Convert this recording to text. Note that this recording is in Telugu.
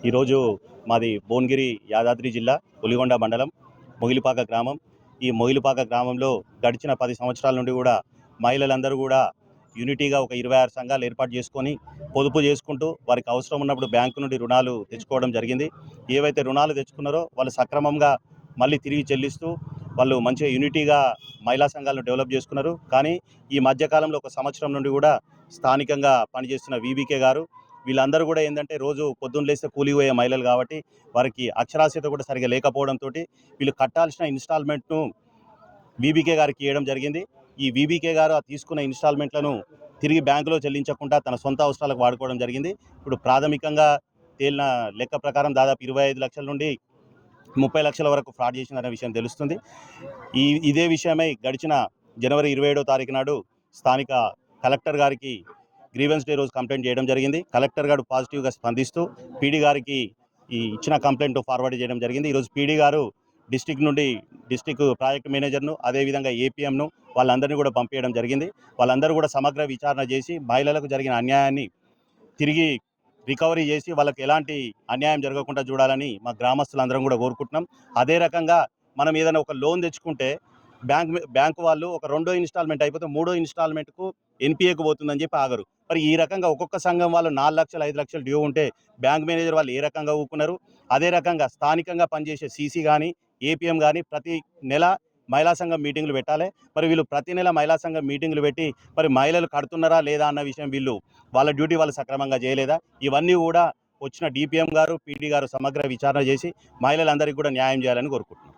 ఈరోజు మాది భువనగిరి యాదాద్రి జిల్లా పులిగొండ మండలం మొగిలిపాక గ్రామం. ఈ మొగిలిపాక గ్రామంలో గడిచిన 10 సంవత్సరాల నుండి కూడా మహిళలందరూ కూడా యూనిటీగా ఒక 26 సంఘాలు ఏర్పాటు చేసుకొని పొదుపు చేసుకుంటూ వారికి అవసరం ఉన్నప్పుడు బ్యాంకు నుండి రుణాలు తెచ్చుకోవడం జరిగింది. ఏవైతే రుణాలు తెచ్చుకున్నారో వాళ్ళు సక్రమంగా మళ్ళీ తిరిగి చెల్లిస్తూ వాళ్ళు మంచిగా యూనిటీగా మహిళా సంఘాలను డెవలప్ చేసుకున్నారు. కానీ ఈ మధ్యకాలంలో 1 సంవత్సరం నుండి కూడా స్థానికంగా పనిచేస్తున్న వీబీకే గారు వీళ్ళందరూ కూడా ఏంటంటే రోజు పొద్దున్న లేస్తే కూలికి పోయే మహిళలు కాబట్టి వారికి అక్షరాస్యత కూడా సరిగా లేకపోవడంతో వీళ్ళు కట్టాల్సిన ఇన్స్టాల్మెంట్ను వీబీకే గారికి ఇవ్వడం జరిగింది. ఈ వీబీకే గారు తీసుకున్న ఇన్స్టాల్మెంట్లను తిరిగి బ్యాంకులో చెల్లించకుండా తన సొంత అవసరాలకు వాడుకోవడం జరిగింది. ఇప్పుడు ప్రాథమికంగా తేలిన లెక్క ప్రకారం దాదాపు 25 లక్షల నుండి 30 లక్షల వరకు ఫ్రాడ్ చేసిందనే విషయం తెలుస్తుంది. ఇదే విషయమై గడిచిన జనవరి 27వ తారీఖు నాడు స్థానిక కలెక్టర్ గారికి గ్రీవెన్స్ డే రోజు కంప్లైంట్ చేయడం జరిగింది. కలెక్టర్ గారు పాజిటివ్గా స్పందిస్తూ పీడీ గారికి ఈ ఇచ్చిన కంప్లైంట్ ఫార్వర్డ్ చేయడం జరిగింది. ఈరోజు పీడీ గారు డిస్టిక్ ప్రాజెక్ట్ మేనేజర్ను అదేవిధంగా ఏపీఎంను వాళ్ళందరినీ కూడా పంపించడం జరిగింది. వాళ్ళందరూ కూడా సమగ్ర విచారణ చేసి మహిళలకు జరిగిన అన్యాయాన్ని తిరిగి రికవరీ చేసి వాళ్ళకి ఎలాంటి అన్యాయం జరగకుండా చూడాలని మా గ్రామస్తులందరం కూడా కోరుకుంటున్నాం. అదే రకంగా మనం ఏదైనా ఒక లోన్ తెచ్చుకుంటే బ్యాంకు వాళ్ళు ఒక 2వ ఇన్స్టాల్మెంట్ అయిపోతే 3వ ఇన్స్టాల్మెంట్కు ఎన్పిఏకు పోతుందని చెప్పి ఆగరు. మరి ఈ రకంగా ఒక్కొక్క సంఘం వాళ్ళు 4 లక్షలు 5 లక్షలు డ్యూ ఉంటే బ్యాంక్ మేనేజర్ వాళ్ళు ఏ రకంగా ఊపుకున్నారు. అదే రకంగా స్థానికంగా పనిచేసే సీసీ కానీ ఏపీఎం కానీ ప్రతి నెల మహిళా సంఘం మీటింగులు పెట్టాలి. మరి వీళ్ళు ప్రతి నెల మహిళా సంఘం మీటింగులు పెట్టి మరి మహిళలు కడుతున్నారా లేదా అన్న విషయం వాళ్ళ డ్యూటీ వాళ్ళు సక్రమంగా చేయలేదా, ఇవన్నీ కూడా వచ్చిన డిపిఎం గారు పీడీ గారు సమగ్ర విచారణ చేసి మహిళలందరికీ కూడా న్యాయం చేయాలని కోరుకుంటున్నాం.